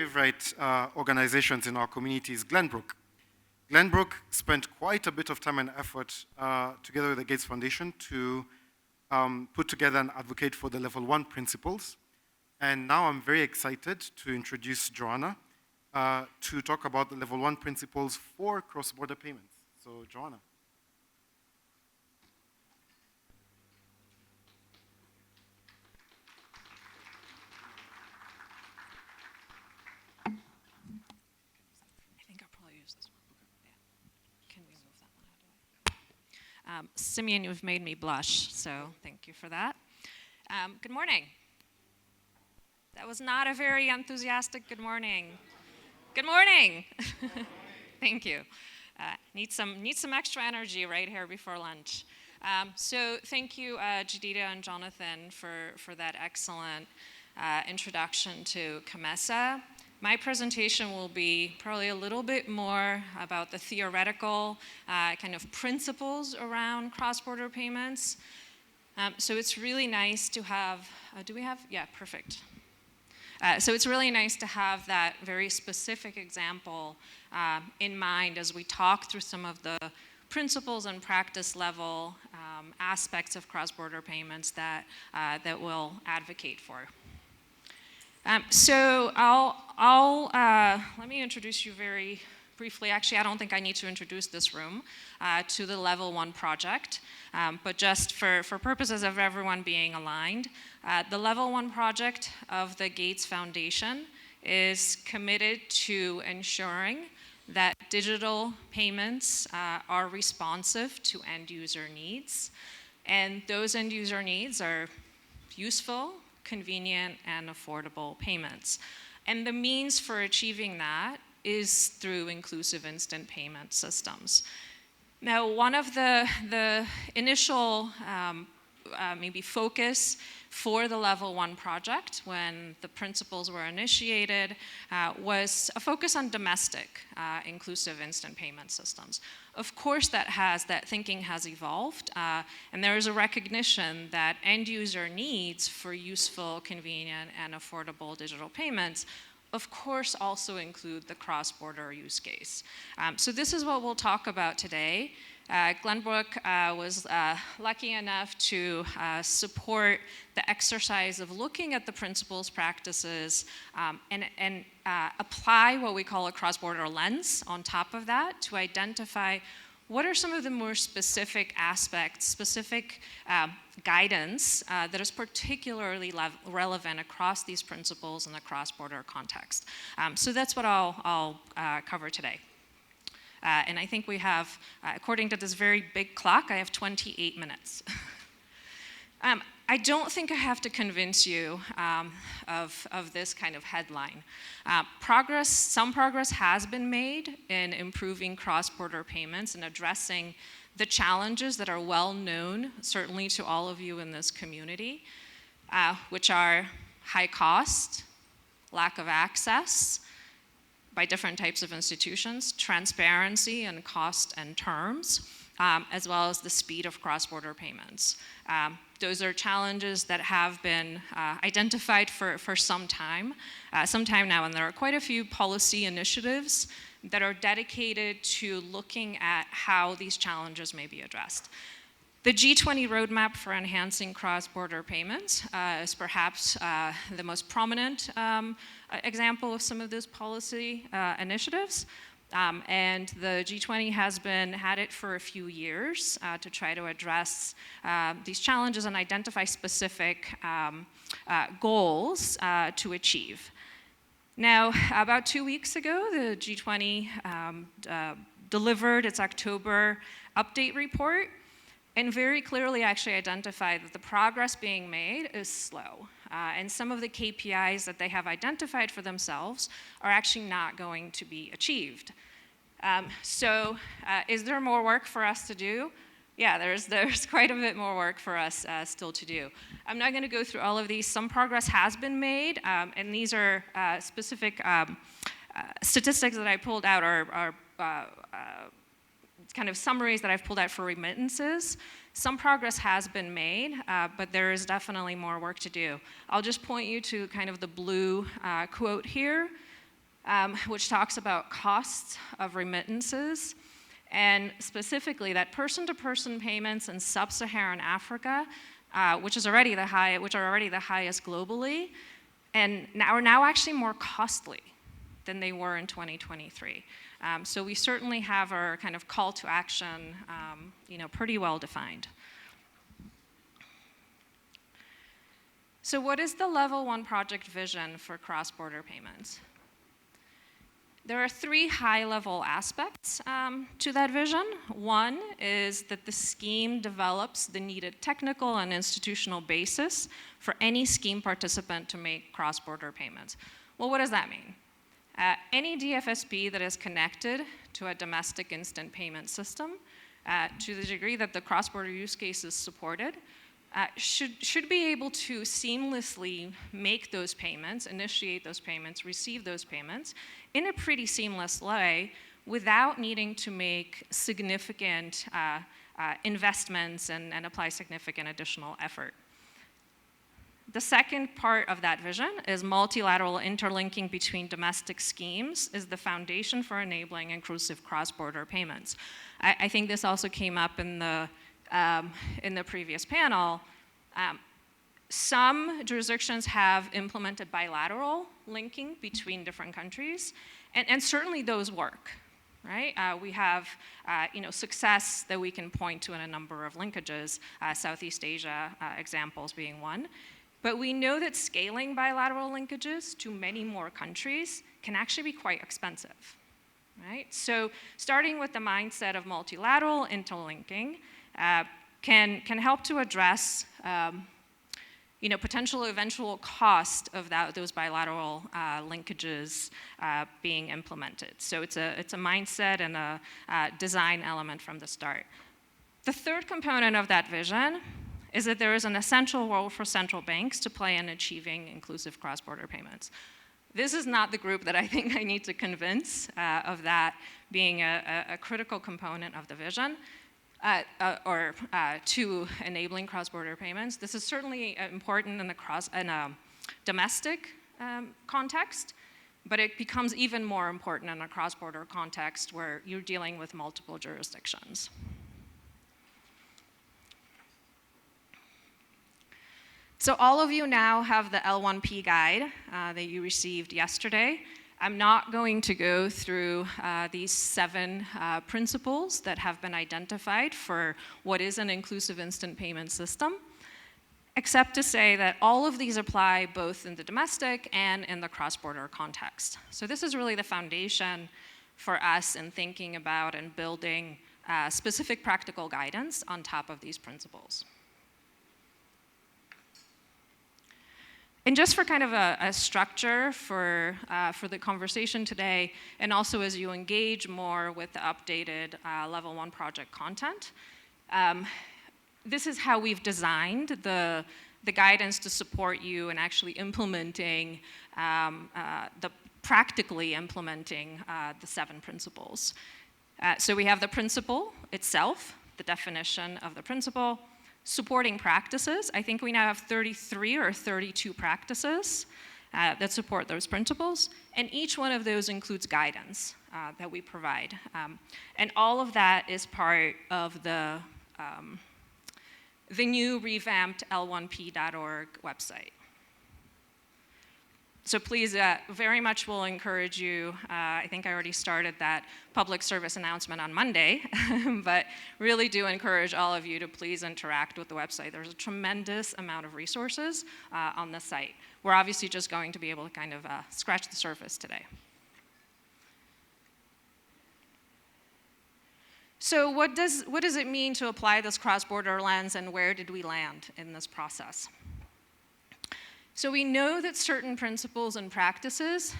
favorite organizations in our community is Glenbrook. Glenbrook spent quite a bit of time and effort together with the Gates Foundation to put together and advocate for the Level 1 principles. And now I'm very excited to introduce Joanna to talk about the Level 1 principles for cross-border payments. So, Joanna. Simeon, you've made me blush, so thank you for that. Good morning. That was not a very enthusiastic good morning. Good morning. Thank you. Need some extra energy right here before lunch. So thank you, Jadida and Jonathan, for that excellent introduction to COMESA. My presentation will be probably a little bit more about the theoretical kind of principles around cross-border payments. So it's really nice to have, do we have? Yeah, perfect. So it's really nice to have that very specific example in mind as we talk through some of the principles and practice level aspects of cross-border payments that we'll advocate for. So let me introduce you very briefly. Actually, I don't think I need to introduce this room to the Level 1 project, but just for purposes of everyone being aligned, the Level 1 project of the Gates Foundation is committed to ensuring that digital payments are responsive to end user needs, and those end user needs are useful, convenient, and affordable payments. And the means for achieving that is through inclusive instant payment systems. Now, one of the initial maybe focus for the Level 1 project when the principles were initiated was a focus on domestic inclusive instant payment systems. Of course, that thinking has evolved, and there is a recognition that end user needs for useful, convenient, and affordable digital payments of course also include the cross-border use case. So this is what we'll talk about today. Glenbrook was lucky enough to support the exercise of looking at the principles, practices, and apply what we call a cross-border lens on top of that to identify what are some of the more specific aspects, specific guidance that is particularly relevant across these principles in the cross-border context. So that's what I'll cover today. And I think we have, according to this very big clock, I have 28 minutes. I don't think I have to convince you of this kind of headline. Some progress has been made in improving cross-border payments and addressing the challenges that are well known, certainly to all of you in this community, which are high cost, lack of access by different types of institutions, transparency and cost and terms, as well as the speed of cross-border payments. Those are challenges that have been identified for some time now, and there are quite a few policy initiatives that are dedicated to looking at how these challenges may be addressed. The G20 roadmap for enhancing cross-border payments is perhaps the most prominent example of some of those policy initiatives. And the G20 has been at it for a few years to try to address these challenges and identify specific goals to achieve. Now, about 2 weeks ago, the G20 delivered its October update report and very clearly actually identified that the progress being made is slow. And some of the KPIs that they have identified for themselves are actually not going to be achieved. So is there more work for us to do? Yeah, there's quite a bit more work for us still to do. I'm not going to go through all of these. Some progress has been made, and these are specific statistics that I pulled out are kind of summaries that I've pulled out for remittances. Some progress has been made, but there is definitely more work to do. I'll just point you to kind of the blue quote here. which talks about costs of remittances, and specifically that person-to-person payments in sub-Saharan Africa, which are already the highest globally, and are now actually more costly than they were in 2023. So we certainly have our kind of call to action, pretty well defined. So what is the Level 1 project vision for cross-border payments? There are three high-level aspects to that vision. One is that the scheme develops the needed technical and institutional basis for any scheme participant to make cross-border payments. Well, what does that mean? Any DFSP that is connected to a domestic instant payment system, to the degree that the cross-border use case is supported, should be able to seamlessly make those payments, initiate those payments, receive those payments in a pretty seamless way without needing to make significant investments and apply significant additional effort. The second part of that vision is multilateral interlinking between domestic schemes is the foundation for enabling inclusive cross-border payments. I think this also came up in the previous panel. Some jurisdictions have implemented bilateral linking between different countries, and certainly those work, right? We have success that we can point to in a number of linkages, Southeast Asia examples being one. But we know that scaling bilateral linkages to many more countries can actually be quite expensive, right? So starting with the mindset of multilateral interlinking can help to address potential eventual cost of those bilateral linkages being implemented. So it's a mindset and a design element from the start. The third component of that vision is that there is an essential role for central banks to play in achieving inclusive cross-border payments. This is not the group that I think I need to convince of that being a critical component of the vision to enabling cross-border payments. This is certainly important in a domestic context, but it becomes even more important in a cross-border context where you're dealing with multiple jurisdictions. So all of you now have the L1P guide that you received yesterday. I'm not going to go through these 7 principles that have been identified for what is an inclusive instant payment system, except to say that all of these apply both in the domestic and in the cross-border context. So this is really the foundation for us in thinking about and building specific practical guidance on top of these principles. And just for kind of a structure for the conversation today, and also as you engage more with the updated Level 1 project content, this is how we've designed the guidance to support you in actually implementing, practically implementing the 7 principles. So we have the principle itself, the definition of the principle, supporting practices. I think we now have 33 or 32 practices that support those principles, and each one of those includes guidance that we provide. And all of that is part of the new revamped L1P.org website. So please, very much will encourage you, I think I already started that public service announcement on Monday, but really do encourage all of you to please interact with the website. There's a tremendous amount of resources on the site. We're obviously just going to be able to kind of scratch the surface today. So what does it mean to apply this cross-border lens, and where did we land in this process? So we know that certain principles and practices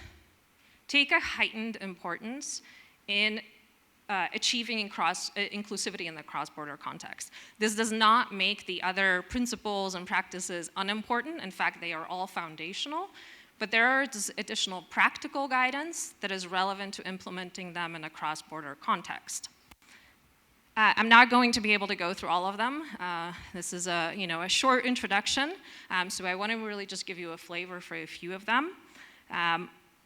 take a heightened importance in achieving inclusivity in the cross-border context. This does not make the other principles and practices unimportant. In fact, they are all foundational, but there is additional practical guidance that is relevant to implementing them in a cross-border context. I'm not going to be able to go through all of them. This is a short introduction, so I want to really just give you a flavor for a few of them.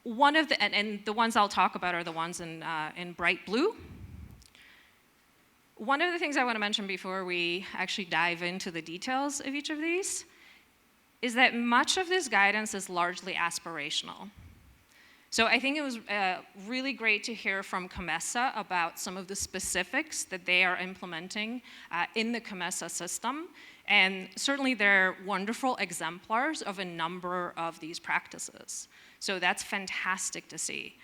and the ones I'll talk about are the ones in bright blue. One of the things I want to mention before we actually dive into the details of each of these is that much of this guidance is largely aspirational. So I think it was really great to hear from COMESA about some of the specifics that they are implementing in the COMESA system. And certainly they're wonderful exemplars of a number of these practices. So that's fantastic to see.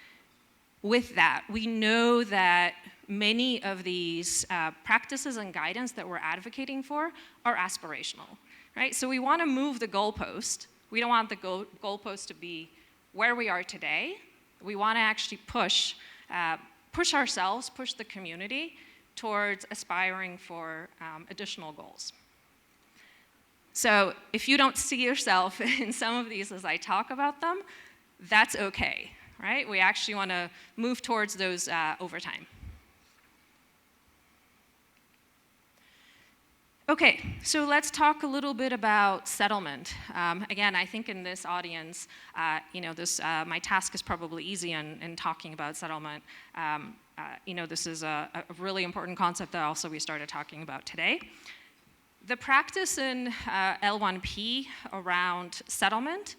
With that, we know that many of these practices and guidance that we're advocating for are aspirational, right? So we want to move the goalpost. We don't want the goalpost to be where we are today. We want to actually push ourselves, push the community towards aspiring for additional goals. So if you don't see yourself in some of these as I talk about them, that's okay, right? We actually want to move towards those over time. Okay, so let's talk a little bit about settlement. Again, I think in this audience, my task is probably easy in talking about settlement. This is a really important concept that also we started talking about today. The practice in L1P around settlement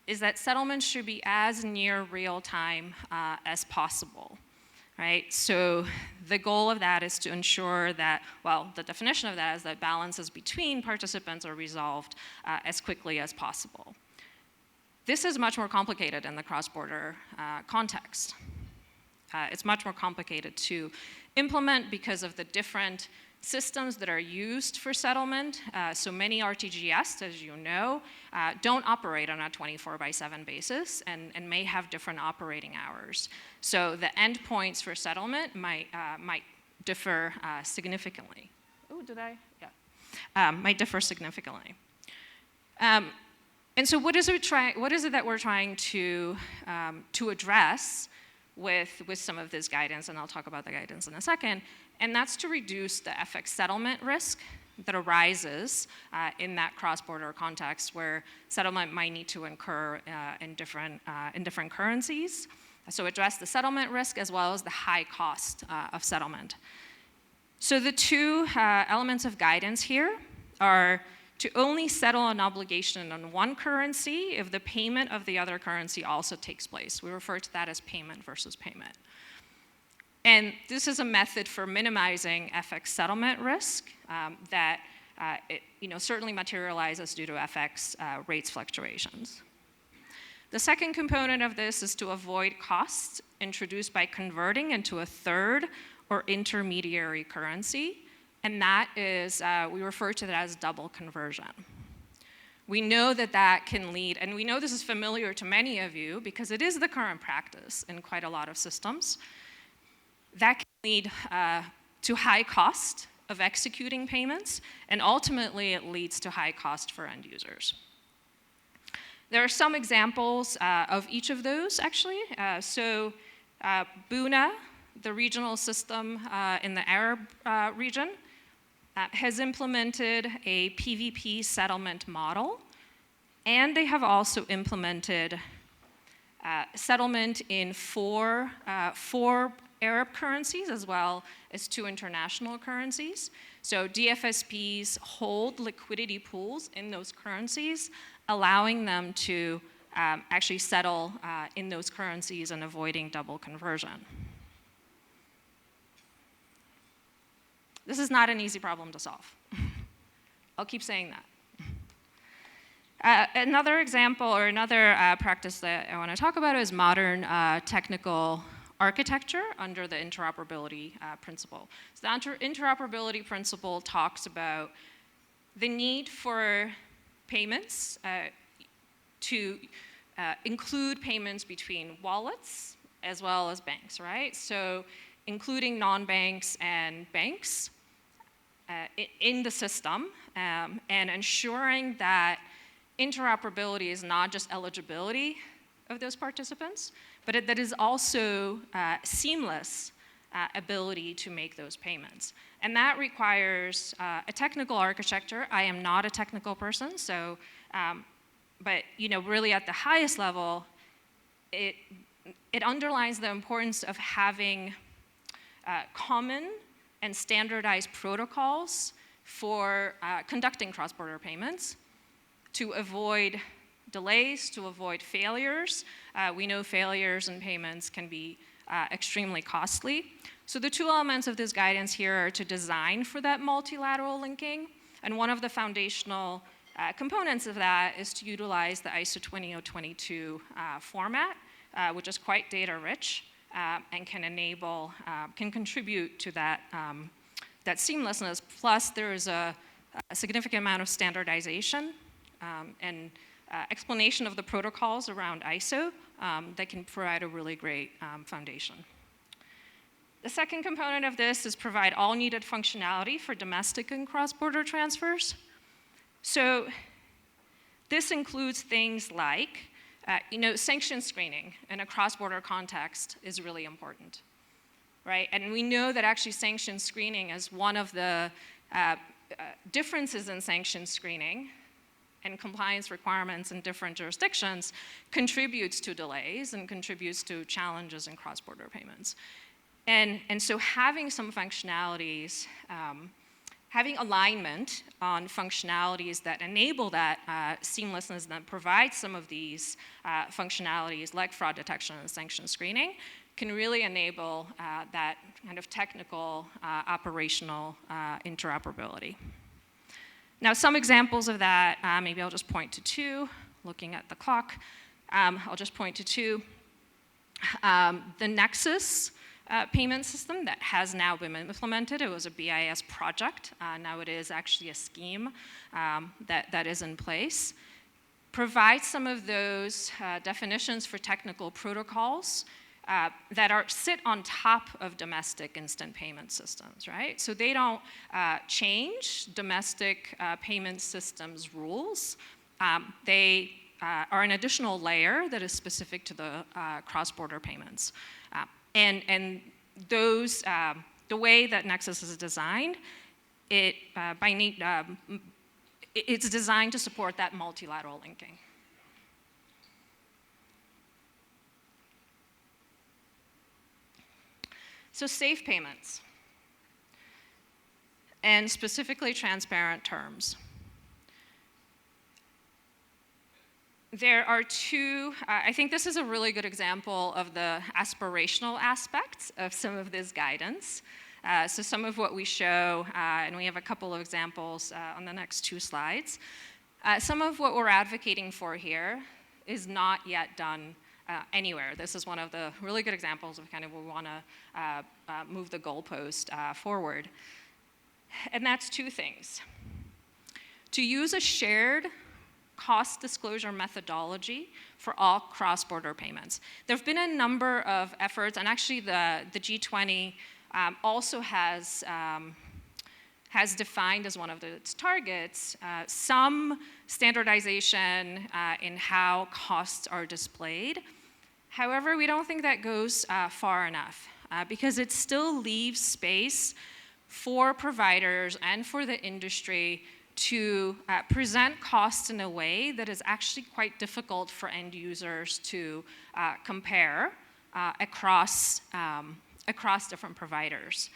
is that settlement should be as near real time as possible. Right? So the goal of that is to ensure that, well, the definition of that is that balances between participants are resolved as quickly as possible. This is much more complicated in the cross-border context. It's much more complicated to implement because of the different systems that are used for settlement. So many RTGS, as you know, don't operate on a 24/7 basis and may have different operating hours. So the endpoints for settlement might differ significantly. Oh, did I? Yeah. Might differ significantly. And so what is it that we're trying to address with some of this guidance, and I'll talk about the guidance in a second, and that's to reduce the FX settlement risk that arises in that cross-border context where settlement might need to incur in different currencies. So address the settlement risk as well as the high cost of settlement. So the two elements of guidance here are to only settle an obligation on one currency if the payment of the other currency also takes place. We refer to that as payment versus payment. And this is a method for minimizing FX settlement risk that certainly materializes due to FX rates fluctuations. The second component of this is to avoid costs introduced by converting into a third or intermediary currency, and that is, we refer to that as double conversion. We know that can lead, and we know this is familiar to many of you because it is the current practice in quite a lot of systems. That can lead to high cost of executing payments, and ultimately it leads to high cost for end users. There are some examples of each of those, actually. BUNA, the regional system in the Arab region, has implemented a PVP settlement model, and they have also implemented settlement in four Arab currencies as well as 2 international currencies. So DFSPs hold liquidity pools in those currencies, allowing them to actually settle in those currencies and avoiding double conversion. This is not an easy problem to solve. I'll keep saying that. Another example or another practice that I want to talk about is modern technical architecture under the interoperability principle. So the interoperability principle talks about the need for payments to include payments between wallets as well as banks, right? So including non-banks and banks in the system and ensuring that interoperability is not just eligibility of those participants, but that is also seamless ability to make those payments. And that requires a technical architecture. I am not a technical person, so, but really at the highest level, it underlines the importance of having common and standardized protocols for conducting cross-border payments to avoid delays, to avoid failures. We know failures in payments can be extremely costly. So the two elements of this guidance here are to design for that multilateral linking, and one of the foundational components of that is to utilize the ISO 20022 format, which is quite data rich and can contribute to that, that seamlessness. Plus, there is a significant amount of standardization and explanation of the protocols around ISO that can provide a really great foundation. The second component of this is provide all needed functionality for domestic and cross-border transfers. So this includes things like, sanction screening in a cross-border context is really important, right? And we know that actually sanction screening is one of the differences in sanction screening and compliance requirements in different jurisdictions contributes to delays and contributes to challenges in cross-border payments. And so having some functionalities, having alignment on functionalities that enable that seamlessness, that provide some of these functionalities like fraud detection and sanction screening can really enable that kind of technical, operational interoperability. Now, some examples of that, maybe I'll just point to two, looking at the clock. I'll just point to two. The Nexus payment system that has now been implemented. It was a BIS project. Now it is actually a scheme that is in place. Provides some of those definitions for technical protocols that sit on top of domestic instant payment systems, right? So they don't change domestic payment systems rules. They are an additional layer that is specific to the cross-border payments. And those, the way that Nexus is designed, it's designed to support that multilateral linking. So safe payments, and specifically transparent terms. There are two, I think this is a really good example of the aspirational aspects of some of this guidance. So some of what we show, and we have a couple of examples on the next two slides. Some of what we're advocating for here is not yet done anywhere. This is one of the really good examples of kind of we want to move the goalpost forward. And that's two things. To use a shared cost disclosure methodology for all cross-border payments. There have been a number of efforts, and actually the G20 also has defined as one of its targets some standardization in how costs are displayed. However, we don't think that goes far enough because it still leaves space for providers and for the industry to present costs in a way that is actually quite difficult for end users to compare across different providers.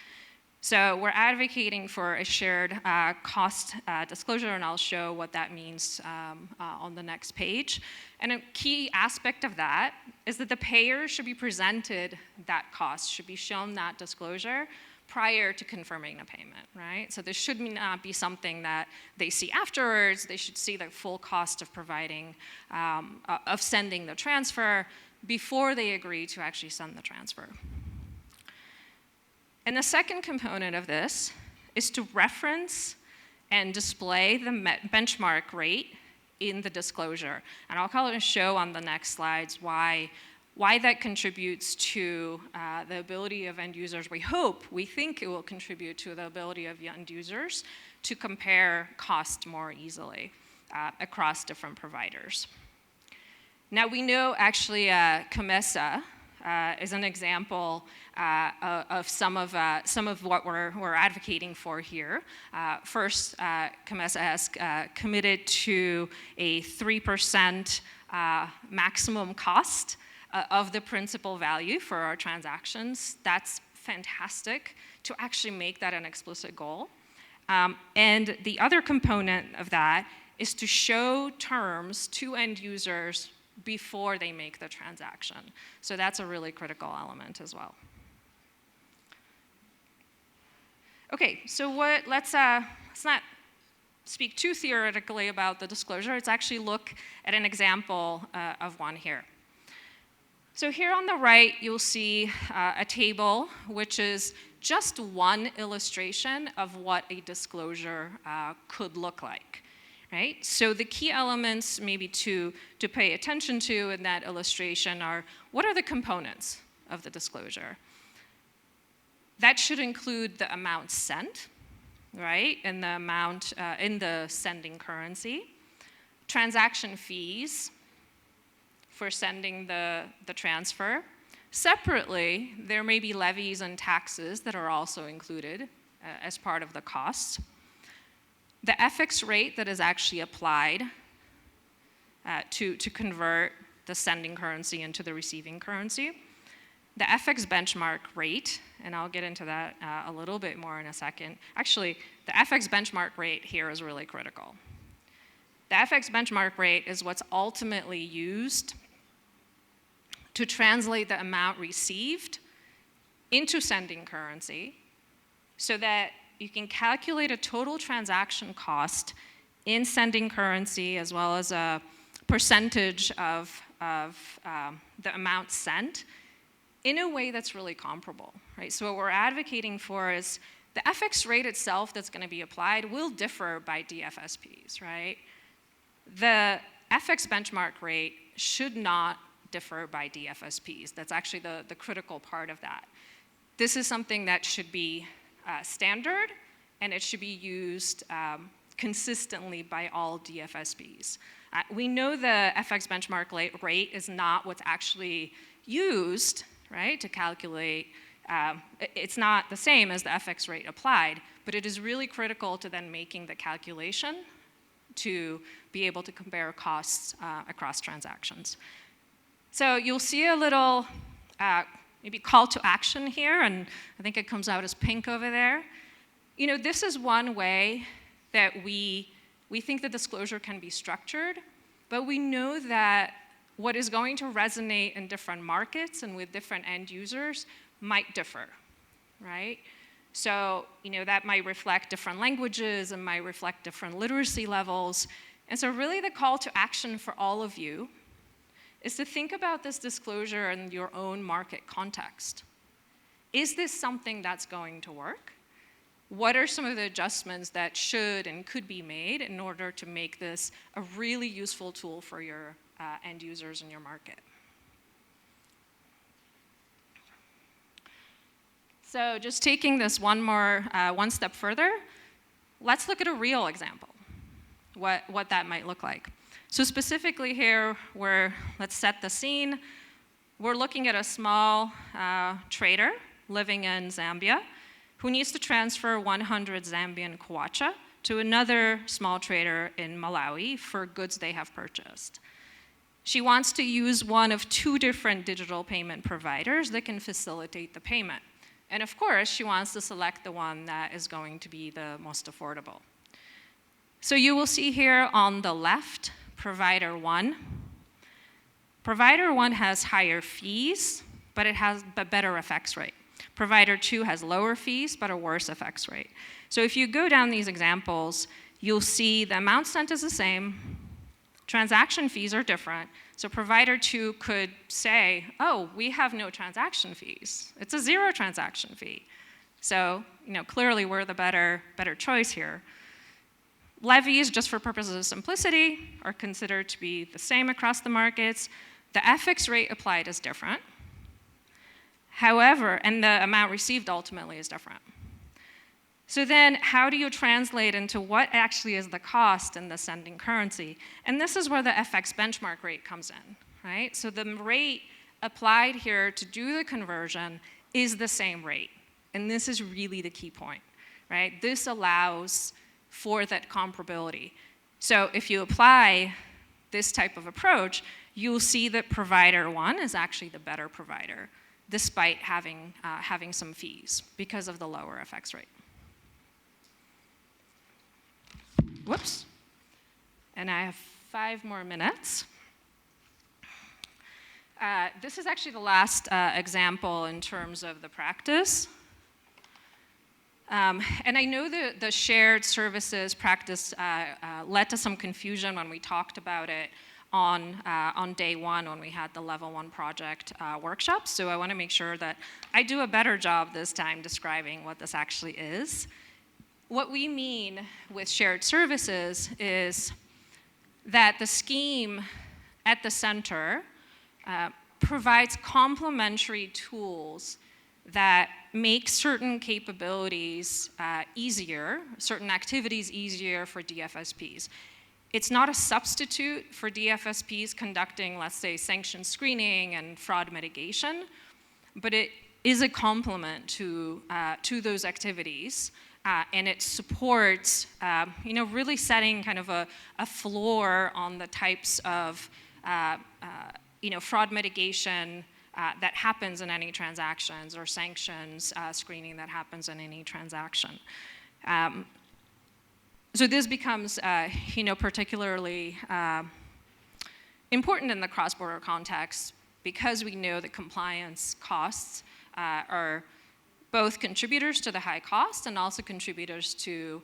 So we're advocating for a shared cost disclosure, and I'll show what that means on the next page. And a key aspect of that is that the payer should be presented that cost, should be shown that disclosure prior to confirming a payment, right? So this should not be something that they see afterwards. They should see the full cost of providing, of sending the transfer before they agree to actually send the transfer. And the second component of this is to reference and display the benchmark rate in the disclosure. And I'll kind of show on the next slides why that contributes to the ability of end users. We think it will contribute to the ability of end users to compare cost more easily across different providers. Now we know actually COMESA is an example of some of what we're advocating for here. First, COMESA has committed to a 3% maximum cost of the principal value for our transactions. That's fantastic to actually make that an explicit goal. And the other component of that is to show terms to end users before they make the transaction. So that's a really critical element as well. Okay, so let's not speak too theoretically about the disclosure. Let's actually look at an example of one here. So here on the right, you'll see a table which is just one illustration of what a disclosure could look like, right? So the key elements maybe to pay attention to in that illustration are, what are the components of the disclosure? That should include the amount sent, right? And the amount in the sending currency, transaction fees for sending the transfer. Separately, there may be levies and taxes that are also included as part of the cost. The FX rate that is actually applied to convert the sending currency into the receiving currency. The FX benchmark rate, and I'll get into that a little bit more in a second. Actually, the FX benchmark rate here is really critical. The FX benchmark rate is what's ultimately used to translate the amount received into sending currency so that you can calculate a total transaction cost in sending currency as well as a percentage of the amount sent in a way that's really comparable, right? So what we're advocating for is the FX rate itself that's going to be applied will differ by DFSPs, right? The FX benchmark rate should not differ by DFSPs. That's actually the critical part of that. This is something that should be standard, and it should be used consistently by all DFSPs. We know the FX benchmark rate is not what's actually used, right, to calculate. It's not the same as the FX rate applied, but it is really critical to then making the calculation to be able to compare costs across transactions. So you'll see a little maybe call to action here, and I think it comes out as pink over there. You know, this is one way that we think the disclosure can be structured, but we know that what is going to resonate in different markets and with different end users might differ, right? So, you know, that might reflect different languages and might reflect different literacy levels. And so really the call to action for all of you is to think about this disclosure in your own market context. Is this something that's going to work? What are some of the adjustments that should and could be made in order to make this a really useful tool for your end users in your market? So just taking this one step further, let's look at a real example, what that might look like. So specifically here, let's set the scene. We're looking at a small trader living in Zambia who needs to transfer 100 Zambian kwacha to another small trader in Malawi for goods they have purchased. She wants to use one of two different digital payment providers that can facilitate the payment. And of course, she wants to select the one that is going to be the most affordable. So you will see here on the left, provider one. Provider one has higher fees, but it has a better FX rate. Provider two has lower fees, but a worse FX rate. So if you go down these examples, you'll see the amount sent is the same, transaction fees are different. So provider two could say, oh, we have no transaction fees. It's a zero transaction fee. So, you know, clearly we're the better choice here. Levies, just for purposes of simplicity, are considered to be the same across the markets. The FX rate applied is different. However, and the amount received ultimately is different. So then how do you translate into what actually is the cost in the sending currency? And this is where the FX benchmark rate comes in, right? So the rate applied here to do the conversion is the same rate. And this is really the key point, right? This allows for that comparability. So if you apply this type of approach, you'll see that provider 1 is actually the better provider, despite having some fees because of the lower FX rate. Whoops. And I have 5 more minutes. This is actually the last example in terms of the practice. And I know the shared services practice led to some confusion when we talked about it on day 1 when we had the level 1 project workshop. So I want to make sure that I do a better job this time describing what this actually is. What we mean with shared services is that the scheme at the center provides complementary tools that make certain capabilities easier, certain activities easier for DFSPs. It's not a substitute for DFSPs conducting, let's say, sanction screening and fraud mitigation, but it is a complement to those activities. And it supports, really setting kind of a floor on the types of, fraud mitigation that happens in any transactions, or sanctions screening that happens in any transaction. So this becomes, particularly important in the cross-border context because we know that compliance costs are both contributors to the high cost and also contributors to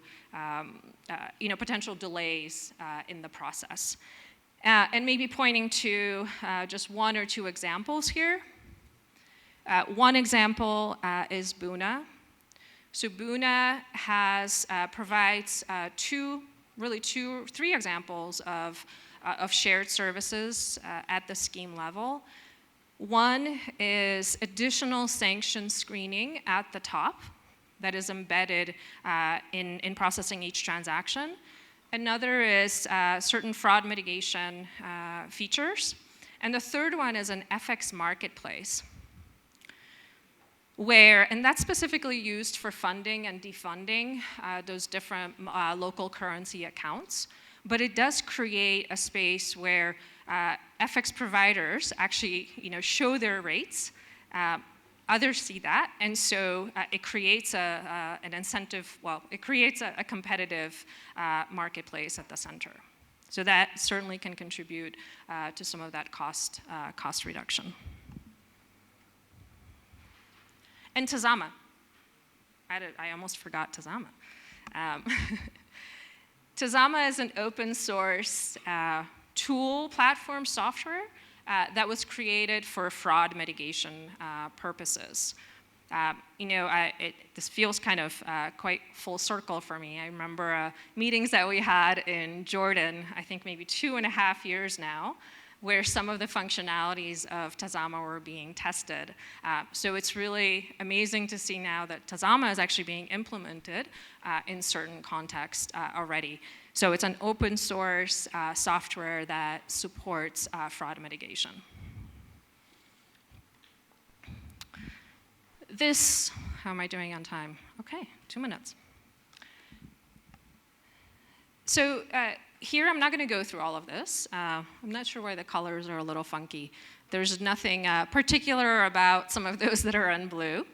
potential delays in the process. And maybe pointing to just 1 or 2 examples here. One example is Buna. So Buna provides 3 examples of shared services at the scheme level. One is additional sanction screening at the top that is embedded in processing each transaction. Another is certain fraud mitigation features. And the third one is an FX marketplace, and that's specifically used for funding and defunding those different local currency accounts. But it does create a space where FX providers actually, show their rates. Others see that, and so it creates an incentive. Well, it creates a competitive marketplace at the center. So that certainly can contribute to some of that cost reduction. And Tazama. I almost forgot Tazama. Tazama is an open source tool platform software that was created for fraud mitigation purposes. This feels kind of quite full circle for me. I remember meetings that we had in Jordan, I think maybe 2.5 years now, where some of the functionalities of Tazama were being tested. So it's really amazing to see now that Tazama is actually being implemented in certain contexts already. So it's an open source software that supports fraud mitigation. How am I doing on time? Okay, 2 minutes. So here I'm not going to go through all of this. I'm not sure why the colors are a little funky. There's nothing particular about some of those that are in blue.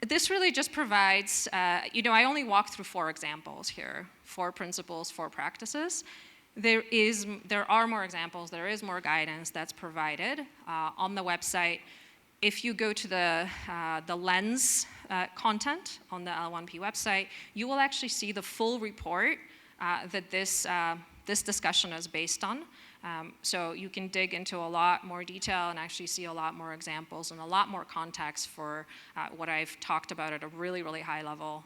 This really just provides, I only walked through 4 examples here, 4 principles, 4 practices. There are more examples, there is more guidance that's provided on the website. If you go to the Lens content on the L1P website, you will actually see the full report that this discussion is based on. So you can dig into a lot more detail and actually see a lot more examples and a lot more context for what I've talked about at a really, really high level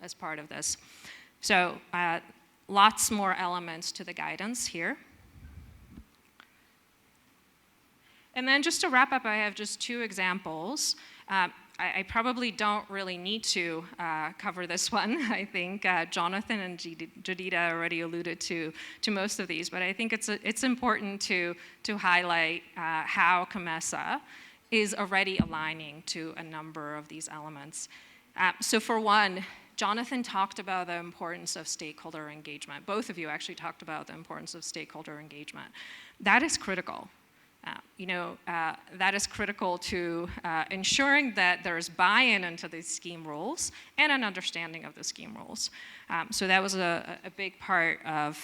as part of this. So lots more elements to the guidance here. And then just to wrap up, I have just 2 examples. I probably don't really need to cover this one. I think Jonathan and Jadida already alluded to most of these, but I think it's important to highlight how COMESA is already aligning to a number of these elements. So for one, Jonathan talked about the importance of stakeholder engagement. Both of you actually talked about the importance of stakeholder engagement. That is critical. That is critical to ensuring that there's buy-in into the scheme rules and an understanding of the scheme rules. So that was a big part of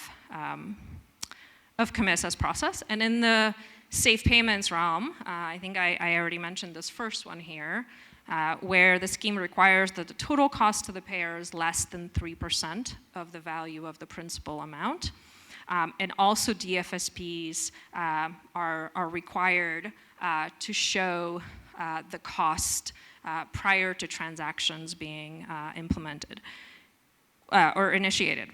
COMISA's process. And in the safe payments realm, I think I already mentioned this first one here, where the scheme requires that the total cost to the payer is less than 3% of the value of the principal amount. And also DFSPs are required to show the cost prior to transactions being implemented or initiated.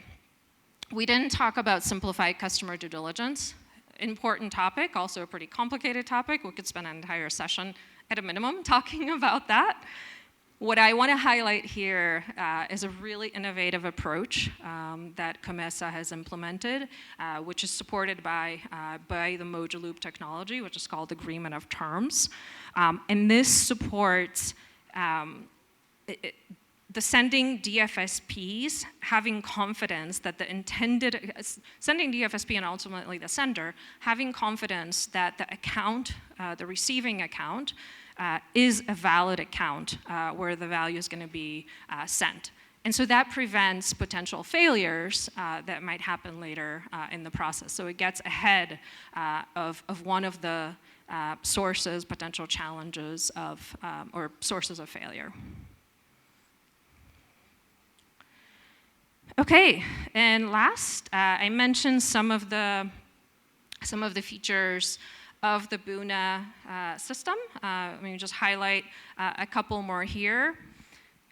We didn't talk about simplified customer due diligence. Important topic, also a pretty complicated topic. We could spend an entire session at a minimum talking about that. What I want to highlight here is a really innovative approach that COMISA has implemented, which is supported by the Mojo Loop technology, which is called Agreement of Terms. And this supports the sending DFSPs having confidence that the intended, sending DFSP and ultimately the sender, having confidence that the account, the receiving account, is a valid account where the value is going to be sent. And so that prevents potential failures that might happen later in the process. So it gets ahead of one of the sources, potential challenges of, or sources of failure. Okay, and last, I mentioned some of the features of the Buna system. Let me just highlight a couple more here.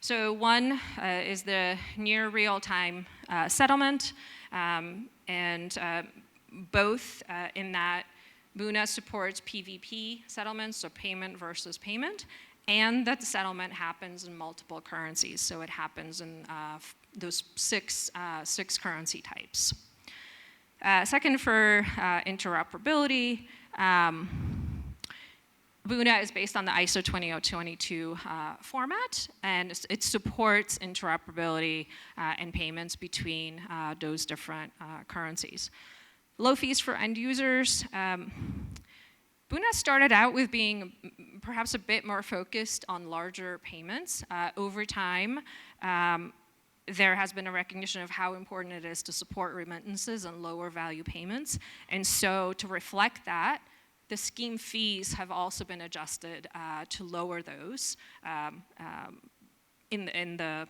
So one is the near real-time settlement, and both in that Buna supports PVP settlements, so payment versus payment, and that the settlement happens in multiple currencies. So it happens in those six currency types. Second, for interoperability, Buna is based on the ISO 20022 format, and it supports interoperability and payments between those different currencies. Low fees for end users. Buna started out with being perhaps a bit more focused on larger payments. Over time, there has been a recognition of how important it is to support remittances and lower value payments. And so to reflect that, the scheme fees have also been adjusted to lower those. The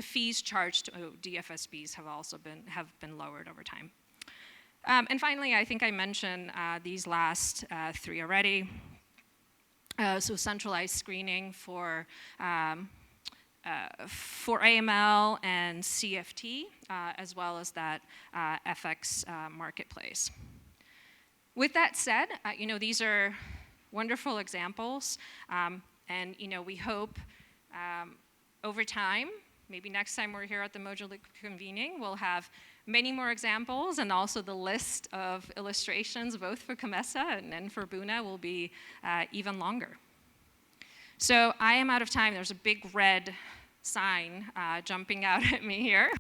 fees charged to DFSBs have also been lowered over time. And finally, I think I mentioned these last three already. So centralized screening for AML and CFT, as well as that FX marketplace. With that said, these are wonderful examples, and we hope over time, maybe next time we're here at the Mojo Loop convening, we'll have many more examples, and also the list of illustrations, both for COMISA and for Buna, will be even longer. So I am out of time. There's a big red sign jumping out at me here.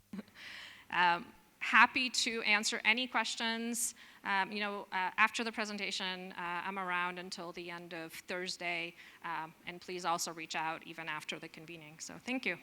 Happy to answer any questions. After the presentation, I'm around until the end of Thursday, and please also reach out even after the convening. So thank you.